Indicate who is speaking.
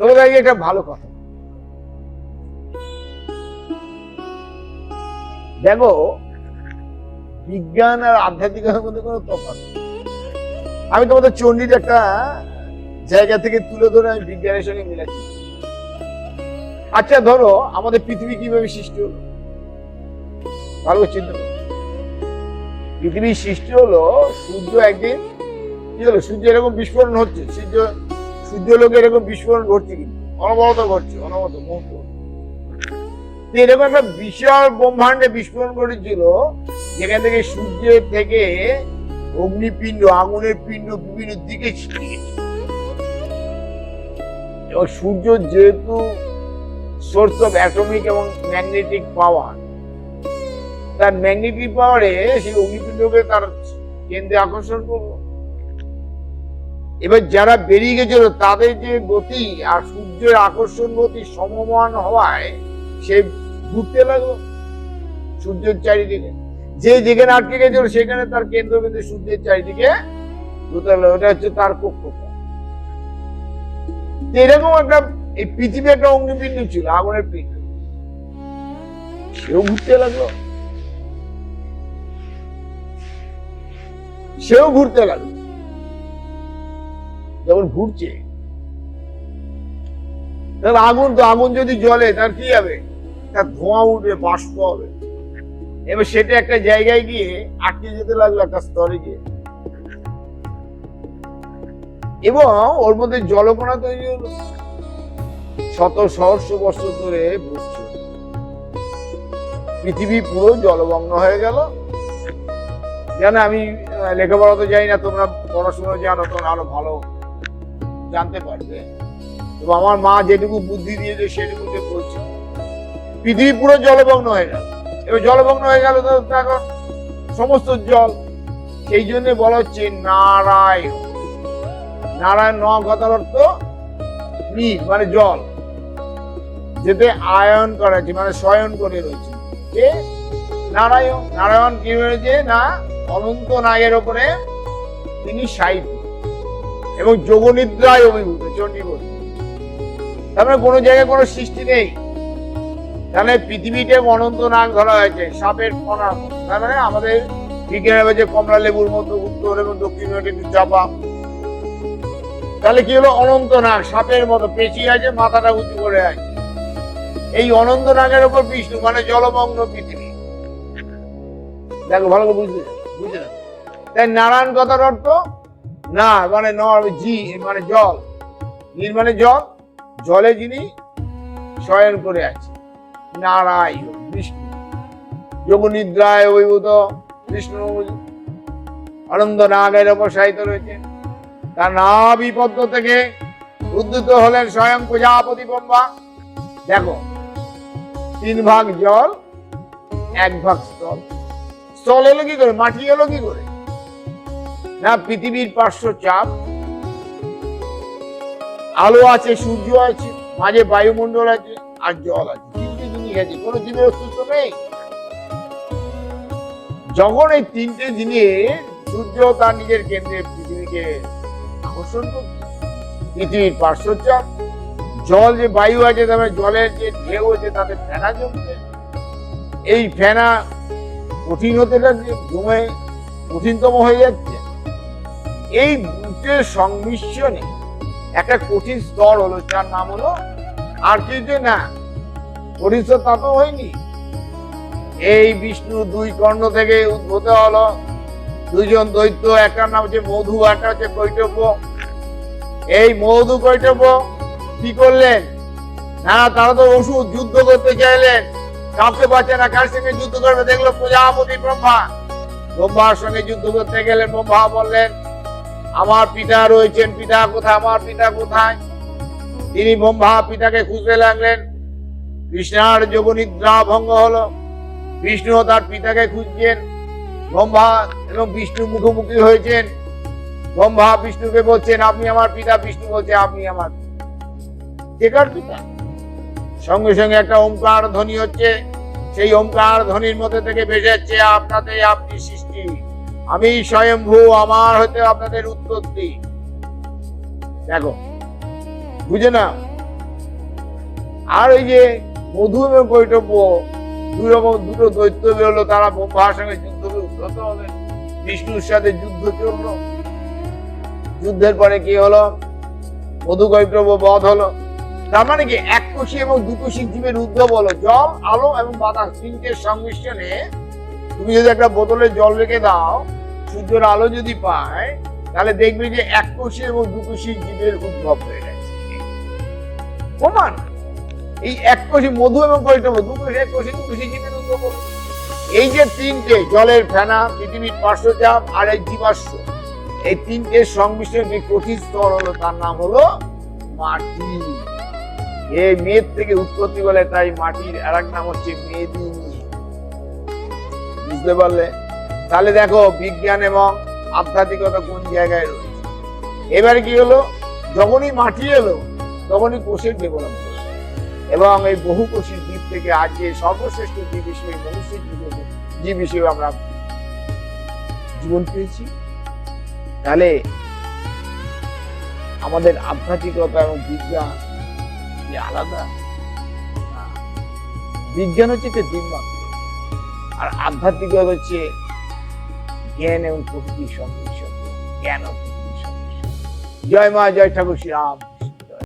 Speaker 1: তবে তাই একটা ভালো কথা। দেখো, বিজ্ঞান আর আধ্যাত্মিকতার মধ্যে কোনো তফাৎ নেই। আমি তোমাদের চণ্ডীর একটা জায়গা থেকে তুলে ধরে আমি বিজ্ঞানের সঙ্গে মিলাচ্ছি। আচ্ছা ধরো, আমাদের পৃথিবী কিভাবে সৃষ্টি হলো? ভালো করে চিন্তা করো। পৃথিবীর সৃষ্টি হলো, সূর্য একদিন কি হলো, সূর্য এরকম বিস্ফোরণ হচ্ছে, সূর্যলোকে এরকম বিস্ফোরণ ঘটছে, কিন্তু অনবরত ঘটছে, অনবরত মুহূর্ত। এরকম একটা বিশাল ব্রহ্মাণ্ডে বিস্ফোরণ ঘটেছিল, যেখান থেকে সূর্যের থেকে অগ্নিপিণ্ড, আগুনের পিণ্ড বিভিন্ন দিকে ছিটকে গেছে। এবং সূর্য যেহেতু সোর্স অফ অ্যাটমিক এবং ম্যাগনেটিক পাওয়ার, তার ম্যাগনেটিক পাওয়ারে সেই অগ্নিপিণ্ডকে তার কেন্দ্রে আকর্ষণ করলো। এবার যারা বেরিয়ে গেছিল তাদের যে গতি আর সূর্যের আকর্ষণ গতি সমমান হওয়ায় সে ঘুরতে লাগলো সূর্যের চারিদিকে। যে যেখানে আটকে গেছিল সেখানে তার কেন্দ্রবিন্দু সূর্যের চারিদিকে ঘুরতে লাগলো। ওটা হচ্ছে তার কক্ষপথ। এরকম একটা, এই পৃথিবী একটা অগ্নিপিণ্ড ছিল, আগুনের পিণ্ড, সেও ঘুরতে লাগলো, সেও ঘুরতে লাগলো। যখন ঘুরছে, তাহলে আগুন তো, আগুন যদি জ্বলে তার কি হবে? তার ধোঁয়া উঠবে, বাষ্প হবে। এবার সেটা একটা জায়গায় গিয়ে আটকে যেতে লাগলো, একটা স্তরে গিয়ে, এবং ওর মধ্যে জলকণা তৈরি হলো। শত সহস্র বছর ধরে ঘুরছে, পৃথিবী পুরো জলমগ্ন হয়ে গেল। জানো, আমি লেখাপড়া তো জানি না, তোমরা পড়াশোনা জানো, তোমরা আরো ভালো জানতে পারবে। তো আমার মা যেটুকু বুদ্ধি দিয়েছে সেটুকু বলছে, পৃথিবী পুরো জলমগ্ন হয়ে গেল। এবার জলমগ্ন হয়ে গেল তো এখন সমস্ত জল, সেই জন্য বলা হচ্ছে নারায়ণ। নারায়ণ, ন কথার অর্থ নীল, মানে জল, যেতে আয়ন করা আছে, মানে শয়ন করে রয়েছে। কে? নারায়ণ। নারায়ণ কি রয়েছে না, অনন্ত নাগের ওপরে তিনি শায়িত এবং যোগনিদ্রায় অভিভূত, চণ্ডী বলি। তার মানে কোনো জায়গায় কোনো সৃষ্টি নেই, তাহলে পৃথিবীতে অনন্ত নাগ ধরা হয়েছে সাপের ফনার মতো। তার মানে আমাদের বিজ্ঞানের যে কমলা লেবুর মতো উত্তর এবং দক্ষিণ একটু চাপা, তাহলে কি হলো? অনন্ত নাগ, সাপের মতো পেঁচিয়ে আছে, মাথাটা উঁচু করে আছে। এই অনন্ত নাগের উপর বিষ্ণু, মানে জলমগ্ন পৃথিবী। দেখো ভালো করে বুঝতে তাই নারায়ণ কথার অর্থ না, মানে জি মানে জল, নীল মানে জল, জলে যিনি শয়ন করে আছে, নারায়ণ বিষ্ণু। যোগনিদ্রায় অভিভূত বিষ্ণু অনন্ত নাগের ওপর শায়িত রয়েছে। তার নাভি পদ্ম থেকে উদ্ধৃত হলেন স্বয়ং প্রজাপতি ব্রহ্মা। দেখো, 3 ভাগ জল, 1 ভাগ স্থল। স্থল এলো কি করে, মাটি এলো কি করে? না, পৃথিবীর পার্শ্ব চাপ, আলো আছে, সূর্য আছে, মাঝে বায়ুমণ্ডল আছে, আর জল আছে। 3টে জিনিস আছে, কোনো জীবের অস্তিত্ব নেই। যখন এই 3টে জিনিস, সূর্য তার নিজের কেন্দ্রে পৃথিবীকে আকর্ষণ করছে, পৃথিবীর পার্শ্ব চাপ, জল যে বায়ু আছে, তারপরে জলের যে ঢেউ আছে, তাতে ফেনা জমছে, এই ফেনা কঠিন হতে লাগছে, জমে কঠিনতম হয়ে যাচ্ছে। এই দুটোর সংমিশ্রণে একটা কঠিন স্তর হলো, যার নাম হলো, আর কিছু না, কঠিন স্তর তা তো হয়নি। এই বিষ্ণু 2 কর্ণ থেকে উদ্ভূত হলো 2জন দৈত্য, একটা নাম হচ্ছে মধু, একটা হচ্ছে কৈটব্য। এই মধু কৈটব্য কি করলেন না, তারা তো ওষুধ, যুদ্ধ করতে চাইলেন, কাউকে পাচ্ছে না, কার সঙ্গে যুদ্ধ করবে? দেখলো প্রজাপতি ব্রহ্মা, ব্রহ্মার সঙ্গে যুদ্ধ করতে গেলেন। ব্রহ্মা বললেন, আমার পিতা রয়েছেন, পিতা কোথায়, আমার পিতা কোথায়? তিনি ব্রহ্মা পিতাকে খুঁজতে লাগলেন। কৃষ্ণার যোগনিদ্রা ভঙ্গ হলো, বিষ্ণু তার পিতাকে খুঁজছেন। ব্রহ্মা এবং বিষ্ণু মুখোমুখি হয়েছেন। ব্রহ্মা বিষ্ণুকে বলছেন, আপনি আমার পিতা। বিষ্ণু বলছে, আপনি আমার কে কার পিতা? সঙ্গে সঙ্গে একটা ওমকার ধ্বনি হচ্ছে, সেই ওমকার ধ্বনির মধ্যে থেকে ভেসে যাচ্ছে, আপনাদের আপনি সৃষ্টি, আমি স্বয়ম্ভু, আমার হতে আপনাদের উৎপত্তি। দেখো, বুঝে না, আর ওই যে মধু এবং কৈটব্য দুই রকম দুটো দৈত্য বেরোলো, তারা ব্রহ্মার সঙ্গে যুদ্ধকে উদ্যত হবে। বিষ্ণুর সাথে যুদ্ধ চললো, যুদ্ধের পরে কি হলো, মধু কৈটব্য বধ হলো। তার মানে কি এককোষী এবং দুকোষী জীবের উদ্ভব হলো। জল, আলো এবং বাতাস তিনটের সংমিশ্রণে তুমি যদি একটা বোতলে জল রেখে দাও, সূর্যের আলো যদি পায়, তাহলে দেখবে যে এককোষী এবং দুকোষী জীবের উদ্ভব হয়ে গেছে। প্রমাণ এই এককোষী মধু এবং কৈটব্য, দুকোষী এককোষী দুকোষী জীবের উদ্ভব হলো। এই যে তিনটে, জলের ফেনা, পৃথিবীর পার্শ্বচাপ আর এই জীবাশ্ম, এই তিনটের সংমিশ্রণ যে কঠিন স্তর হলো, তার নাম হলো মাটি। এই মেদ থেকে উৎপত্তি বলে, তাই মাটির আর এক নাম হচ্ছে মেদিনী। বুঝতে পারলে? তাহলে দেখো বিজ্ঞান এবং আধ্যাত্মিকতা কোন জায়গায় রয়েছে। এবারে কি হলো, যখনই মাটি এলো তখনই কোষের ডেভেলপ হলো, এবং এই বহু কোষের জীব থেকে আজকে সর্বশ্রেষ্ঠ জীব হিসেবে মনুষ্যের জীব হিসেবে আমরা জীবন পেয়েছি। তাহলে আমাদের আধ্যাত্মিকতা এবং বিজ্ঞান আলাদা। বিজ্ঞান হচ্ছে একটা দিনমাত্র, আর আধ্যাত্মিকতা হচ্ছে জ্ঞান এবং প্রকৃতির সংমিশ্রণ। জ্ঞান ও প্রকৃতির সংমিশ্রণ। জয় মা, জয় ঠাকুর শ্রীরাম।